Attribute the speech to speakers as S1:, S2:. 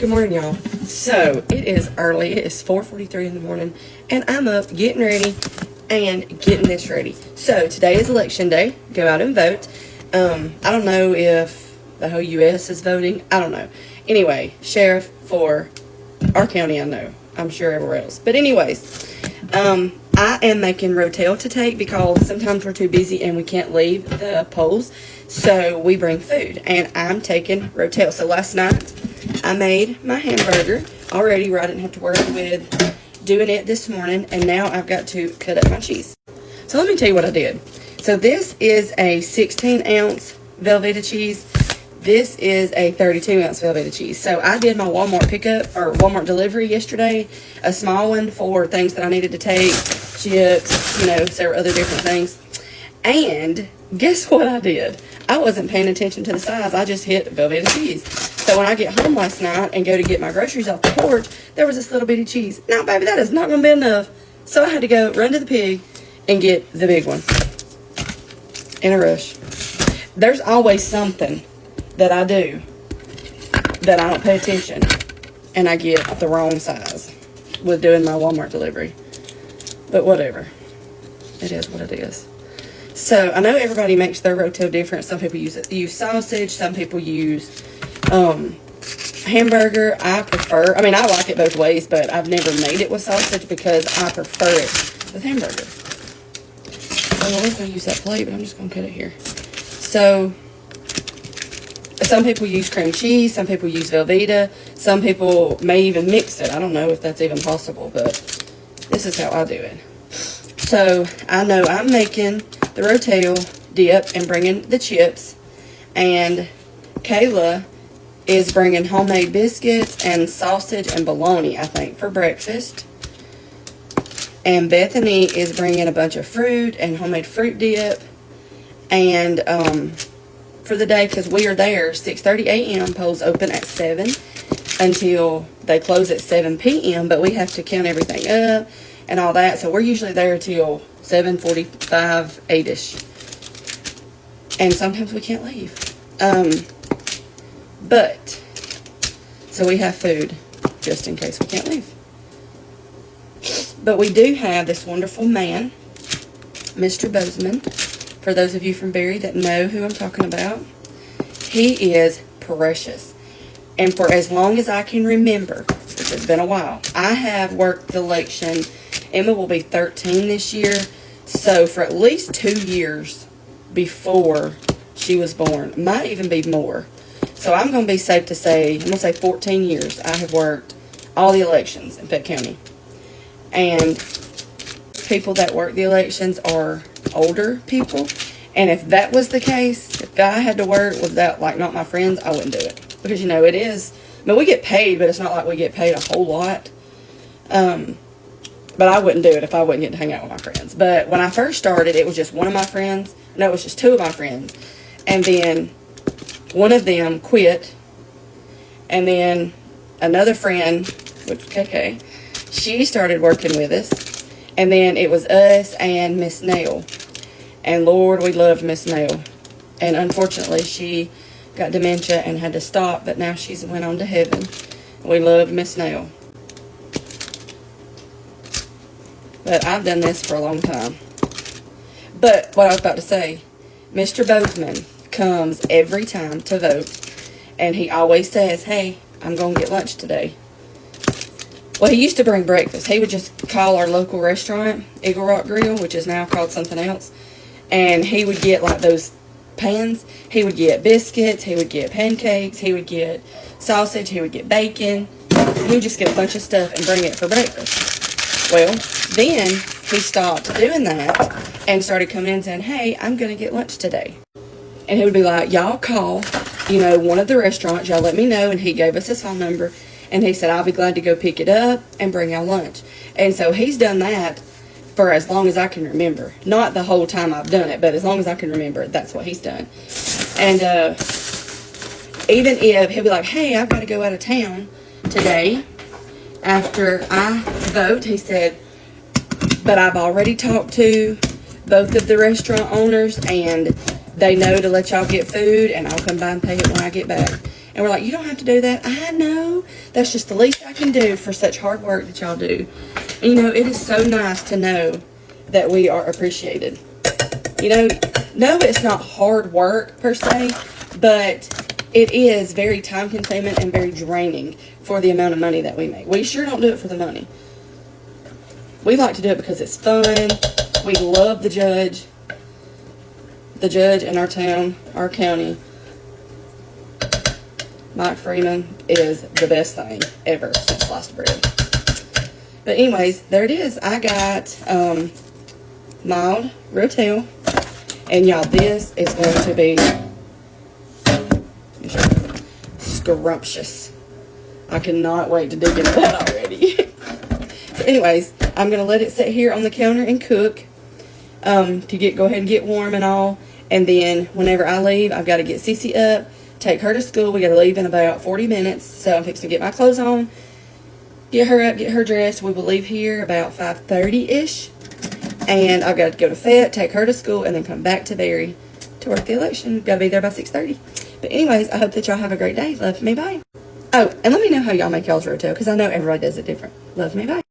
S1: Good morning, y'all. So, it is early. It is 4:43 in the morning, and I'm up getting ready and getting this ready. So, today is election day. Go out and vote. I don't know if the whole U.S. is voting. I don't know. Anyway, sheriff for our county, I know. I'm sure everywhere else. But anyways, I am making Rotel to take because sometimes we're too busy and we can't leave the polls. So, we bring food, and I'm taking Rotel. So, last night, I made my hamburger already where I didn't have to worry with doing it this morning, and now I've got to cut up my cheese. So let me tell you what I did. So this is a 16-ounce Velveeta cheese. This is a 32-ounce Velveeta cheese. So I did my Walmart pickup or Walmart delivery yesterday, a small one for things that I needed to take, chips, several other different things. And guess what I did? I wasn't paying attention to the size. I just hit Velveeta cheese. So when I get home last night and go to get my groceries off the porch, there was this little bitty cheese. Now, baby, that is not going to be enough. So I had to go run to the pig and get the big one in a rush. There's always something that I do that I don't pay attention, and I get the wrong size with doing my Walmart delivery. But whatever. It is what it is. So, I know everybody makes their Rotel different. Some people use sausage. Some people use hamburger. I like it both ways, but I've never made it with sausage because I prefer it with hamburger. So, I was going to use that plate, but I'm just going to cut it here. So, some people use cream cheese. Some people use Velveeta. Some people may even mix it. I don't know if that's even possible, but this is how I do it. So, I know I'm making the Rotel dip and bringing the chips, and Kayla is bringing homemade biscuits and sausage and bologna, I think, for breakfast. And Bethany is bringing a bunch of fruit and homemade fruit dip. And for the day, because we are there, 6:30 a.m. polls open at 7 until they close at 7 p.m. But we have to count everything up and all that. So we're usually there till 7:45, 8-ish. And sometimes we can't leave. So we have food just in case we can't leave. But we do have this wonderful man, Mr. Bozeman. For those of you from Barry that know who I'm talking about, he is precious. And for as long as I can remember, which has been a while, I have worked the election. Emma will be 13 this year. So for at least 2 years before she was born, might even be more. So I'm going to be safe to say, I'm going to say 14 years I have worked all the elections in Fayette County. And people that work the elections are older people. And if that was the case, if I had to work with that, like not my friends, I wouldn't do it. Because, it is, we get paid, but it's not like we get paid a whole lot. But I wouldn't do it if I wouldn't get to hang out with my friends. But when I first started, it was just one of my friends. No, it was just 2 of my friends. And then one of them quit. And then another friend, which KK, she started working with us. And then it was us and Miss Nail. And Lord, we loved Miss Nail. And unfortunately, she got dementia and had to stop. But now she's went on to heaven. We love Miss Nail. But I've done this for a long time. But what I was about to say, Mr. Bozeman comes every time to vote. And he always says, hey, I'm going to get lunch today. Well, he used to bring breakfast. He would just call our local restaurant, Eagle Rock Grill, which is now called something else. And he would get like those pans. He would get biscuits. He would get pancakes. He would get sausage. He would get bacon. He would just get a bunch of stuff and bring it for breakfast. Well, then he stopped doing that and started coming in and saying, hey, I'm going to get lunch today. And he would be like, y'all call, one of the restaurants. Y'all let me know. And he gave us his phone number. And he said, I'll be glad to go pick it up and bring y'all lunch. And so he's done that for as long as I can remember. Not the whole time I've done it, but as long as I can remember, that's what he's done. And even if he'll be like, hey, I've got to go out of town today after I vote, he said, but I've already talked to both of the restaurant owners, and they know to let y'all get food, and I'll come by and pay it when I get back. And we're like, you don't have to do that. I know. That's just the least I can do for such hard work that y'all do. And, you know, it is so nice to know that we are appreciated. You know, no, it's not hard work per se, but it is very time consuming and very draining for the amount of money that we make. We sure don't do it for the money. We like to do it because it's fun. We love the judge. The judge in our town, our county, Mike Freeman, is the best thing ever since sliced bread. But anyways, there it is. I got mild Rotel. And y'all, this is going to be scrumptious. I cannot wait to dig into that already. So anyways, I'm going to let it sit here on the counter and cook to go ahead and get warm and all. And then whenever I leave, I've got to get Cece up, take her to school. We got to leave in about 40 minutes. So I'm fixing to get my clothes on, get her up, get her dressed. We will leave here about 5:30-ish. And I've got to go to Fayette, take her to school, and then come back to Berry to work the election. We've got to be there by 6:30. But anyways, I hope that y'all have a great day. Love me, bye. Oh, and let me know how y'all make y'all's Rotel, because I know everybody does it different. Love me, bye.